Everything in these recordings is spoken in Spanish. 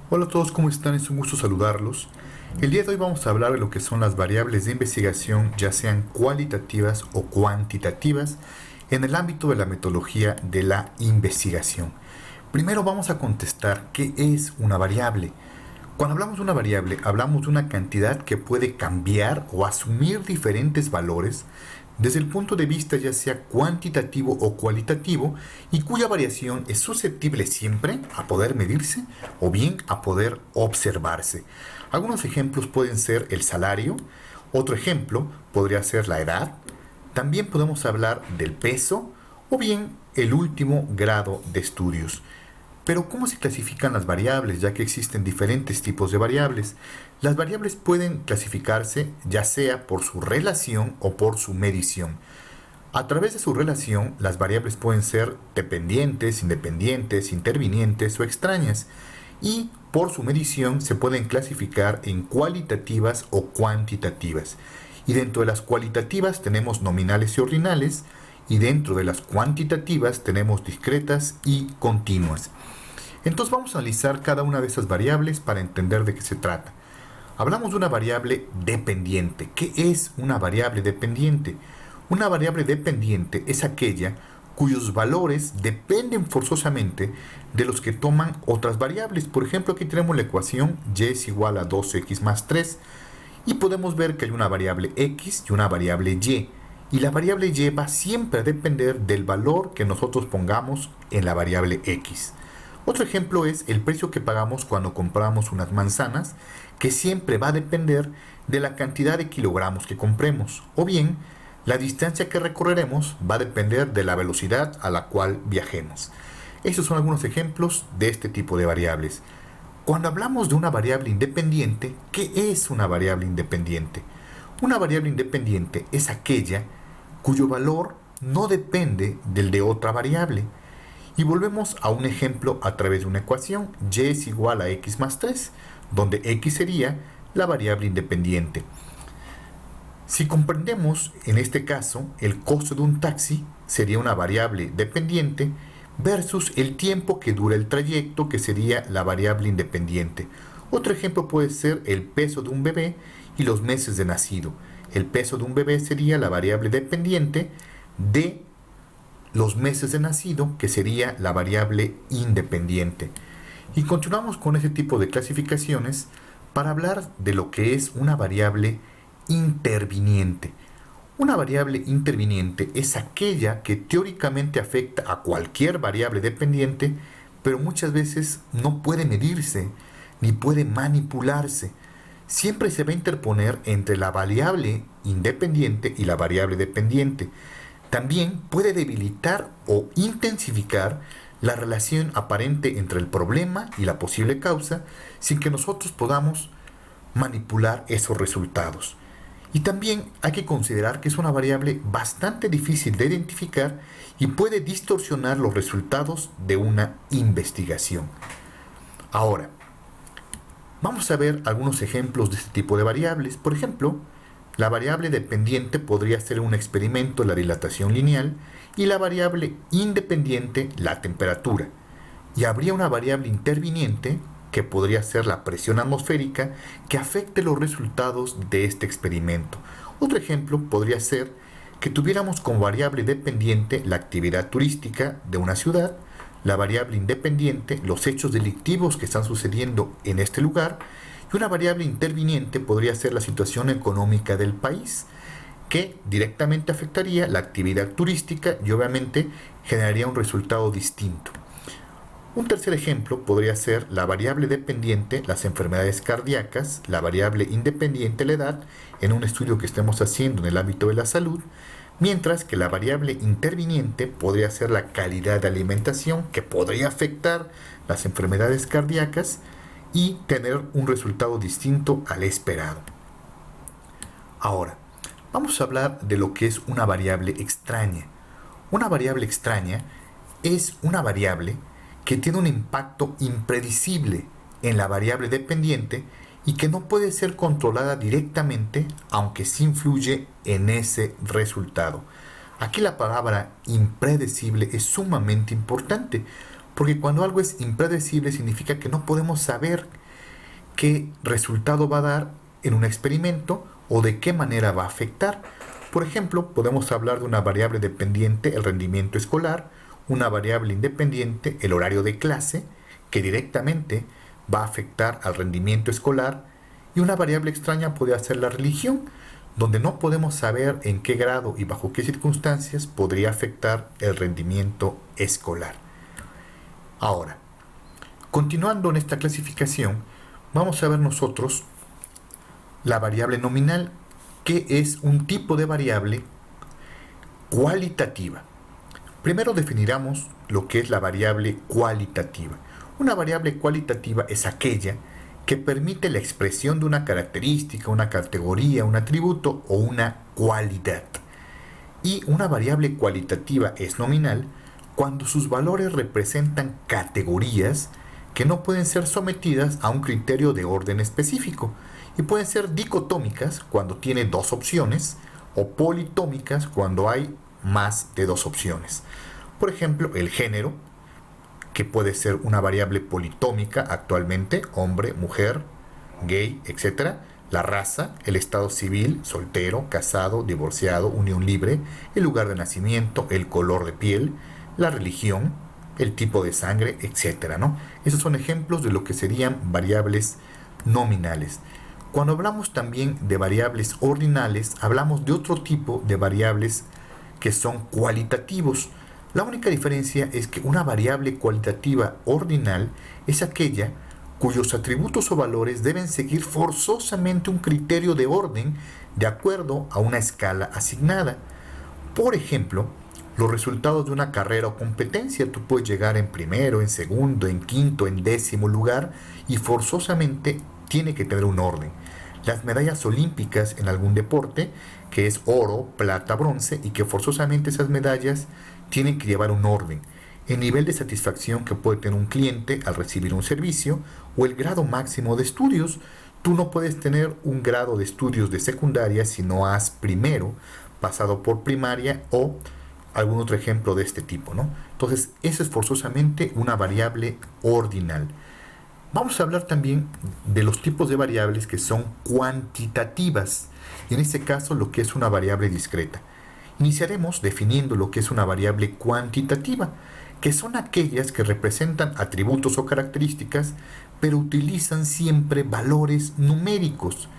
Hola a todos, ¿cómo están? Es un gusto saludarlos. El día de hoy vamos a hablar de lo que son las variables de investigación, ya sean cualitativas o cuantitativas, en el ámbito de la metodología de la investigación. Primero vamos a contestar qué es una variable. Cuando hablamos de una variable, hablamos de una cantidad que puede cambiar o asumir diferentes valores desde el punto de vista ya sea cuantitativo o cualitativo y cuya variación es susceptible siempre a poder medirse o bien a poder observarse. Algunos ejemplos pueden ser el salario, otro ejemplo podría ser la edad, también podemos hablar del peso o bien el último grado de estudios. Pero ¿cómo se clasifican las variables? Ya que existen diferentes tipos de variables. Las variables pueden clasificarse ya sea por su relación o por su medición. A través de su relación, las variables pueden ser dependientes, independientes, intervinientes o extrañas. Y por su medición se pueden clasificar en cualitativas o cuantitativas. Y dentro de las cualitativas tenemos nominales y ordinales. Y dentro de las cuantitativas tenemos discretas y continuas. Entonces vamos a analizar cada una de esas variables para entender de qué se trata. Hablamos de una variable dependiente. ¿Qué es una variable dependiente? Una variable dependiente es aquella cuyos valores dependen forzosamente de los que toman otras variables. Por ejemplo, aquí tenemos la ecuación y es igual a 2x más 3 y podemos ver que hay una variable x y una variable y. Y la variable y va siempre a depender del valor que nosotros pongamos en la variable x. Otro ejemplo es el precio que pagamos cuando compramos unas manzanas, que siempre va a depender de la cantidad de kilogramos que compremos. O bien, la distancia que recorreremos va a depender de la velocidad a la cual viajemos. Estos son algunos ejemplos de este tipo de variables. Cuando hablamos de una variable independiente, ¿qué es una variable independiente? Una variable independiente es aquella cuyo valor no depende del de otra variable. Y volvemos a un ejemplo a través de una ecuación, y es igual a x más 3, donde x sería la variable independiente. Si comprendemos en este caso, el costo de un taxi sería una variable dependiente versus el tiempo que dura el trayecto, que sería la variable independiente. Otro ejemplo puede ser el peso de un bebé y los meses de nacido. El peso de un bebé sería la variable dependiente de los meses de nacido, que sería la variable independiente. Y continuamos con ese tipo de clasificaciones para hablar de lo que es una variable interviniente. Una variable interviniente es aquella que teóricamente afecta a cualquier variable dependiente, pero muchas veces no puede medirse ni puede manipularse. Siempre se va a interponer entre la variable independiente y la variable dependiente. También puede debilitar o intensificar la relación aparente entre el problema y la posible causa sin que nosotros podamos manipular esos resultados. Y también hay que considerar que es una variable bastante difícil de identificar y puede distorsionar los resultados de una investigación. Ahora, vamos a ver algunos ejemplos de este tipo de variables. Por ejemplo, la variable dependiente podría ser un experimento, la dilatación lineal, y la variable independiente, la temperatura. Y habría una variable interviniente, que podría ser la presión atmosférica, que afecte los resultados de este experimento. Otro ejemplo podría ser que tuviéramos como variable dependiente la actividad turística de una ciudad, la variable independiente, los hechos delictivos que están sucediendo en este lugar, y una variable interviniente podría ser la situación económica del país, que directamente afectaría la actividad turística y obviamente generaría un resultado distinto. Un tercer ejemplo podría ser la variable dependiente, las enfermedades cardíacas, la variable independiente, la edad, en un estudio que estemos haciendo en el ámbito de la salud, mientras que la variable interviniente podría ser la calidad de alimentación, que podría afectar las enfermedades cardíacas y tener un resultado distinto al esperado. Ahora, vamos a hablar de lo que es una variable extraña. Una variable extraña es una variable que tiene un impacto impredecible en la variable dependiente y que no puede ser controlada directamente, aunque sí influye en ese resultado. Aquí la palabra impredecible es sumamente importante, Porque cuando algo es impredecible significa que no podemos saber qué resultado va a dar en un experimento o de qué manera va a afectar. Por ejemplo, podemos hablar de una variable dependiente, el rendimiento escolar, una variable independiente, el horario de clase, que directamente va a afectar al rendimiento escolar, y una variable extraña podría ser la religión, donde no podemos saber en qué grado y bajo qué circunstancias podría afectar el rendimiento escolar. Ahora, continuando en esta clasificación, vamos a ver nosotros la variable nominal, que es un tipo de variable cualitativa. Primero definiremos lo que es la variable cualitativa. Una variable cualitativa es aquella que permite la expresión de una característica, una categoría, un atributo o una cualidad. Y una variable cualitativa es nominal cuando sus valores representan categorías que no pueden ser sometidas a un criterio de orden específico, y pueden ser dicotómicas cuando tiene dos opciones o politómicas cuando hay más de dos opciones. Por ejemplo, el género, que puede ser una variable politómica actualmente, hombre, mujer, gay, etc. La raza, el estado civil, soltero, casado, divorciado, unión libre, el lugar de nacimiento, el color de piel, la religión, el tipo de sangre, etc., ¿no? Esos son ejemplos de lo que serían variables nominales. Cuando hablamos también de variables ordinales, hablamos de otro tipo de variables que son cualitativos. La única diferencia es que una variable cualitativa ordinal es aquella cuyos atributos o valores deben seguir forzosamente un criterio de orden de acuerdo a una escala asignada. Por ejemplo, los resultados de una carrera o competencia, tú puedes llegar en primero, en segundo, en quinto, en décimo lugar, y forzosamente tiene que tener un orden. Las medallas olímpicas en algún deporte, que es oro, plata, bronce, y que forzosamente esas medallas tienen que llevar un orden. El nivel de satisfacción que puede tener un cliente al recibir un servicio, o el grado máximo de estudios. Tú no puedes tener un grado de estudios de secundaria si no has primero pasado por primaria o algún otro ejemplo de este tipo, ¿no? Entonces, eso es forzosamente una variable ordinal. Vamos a hablar también de los tipos de variables que son cuantitativas, y en este caso lo que es una variable discreta. Iniciaremos definiendo lo que es una variable cuantitativa, que son aquellas que representan atributos o características, pero utilizan siempre valores numéricos.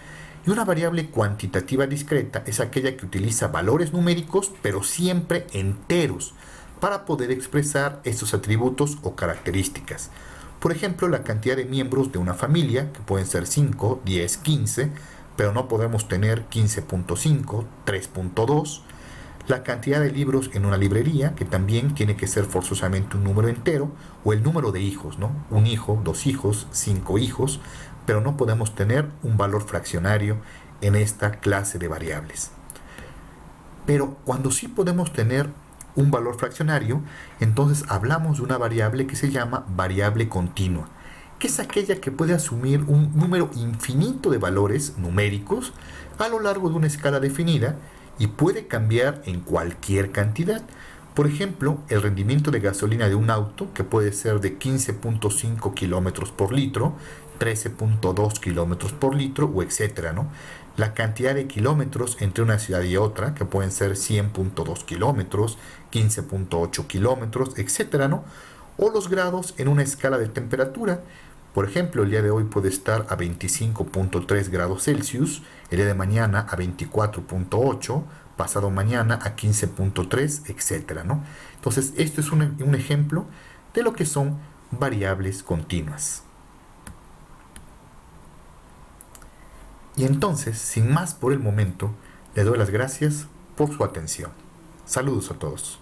Y una variable cuantitativa discreta es aquella que utiliza valores numéricos, pero siempre enteros, para poder expresar estos atributos o características. Por ejemplo, la cantidad de miembros de una familia, que pueden ser 5, 10, 15, pero no podemos tener 15.5, 3.2. La cantidad de libros en una librería, que también tiene que ser forzosamente un número entero, o el número de hijos, ¿no? Un hijo, 2 hijos, 5 hijos, pero no podemos tener un valor fraccionario en esta clase de variables. Pero cuando sí podemos tener un valor fraccionario, entonces hablamos de una variable que se llama variable continua, que es aquella que puede asumir un número infinito de valores numéricos a lo largo de una escala definida y puede cambiar en cualquier cantidad. Por ejemplo, el rendimiento de gasolina de un auto, que puede ser de 15.5 kilómetros por litro, 13.2 kilómetros por litro, o etcétera, ¿no? La cantidad de kilómetros entre una ciudad y otra, que pueden ser 100.2 kilómetros, 15.8 kilómetros, etcétera, ¿no? O los grados en una escala de temperatura. Por ejemplo, el día de hoy puede estar a 25.3 grados Celsius, el día de mañana a 24.8, pasado mañana a 15.3, etcétera, ¿no? Entonces, esto es un ejemplo de lo que son variables continuas. Y entonces, sin más por el momento, le doy las gracias por su atención. Saludos a todos.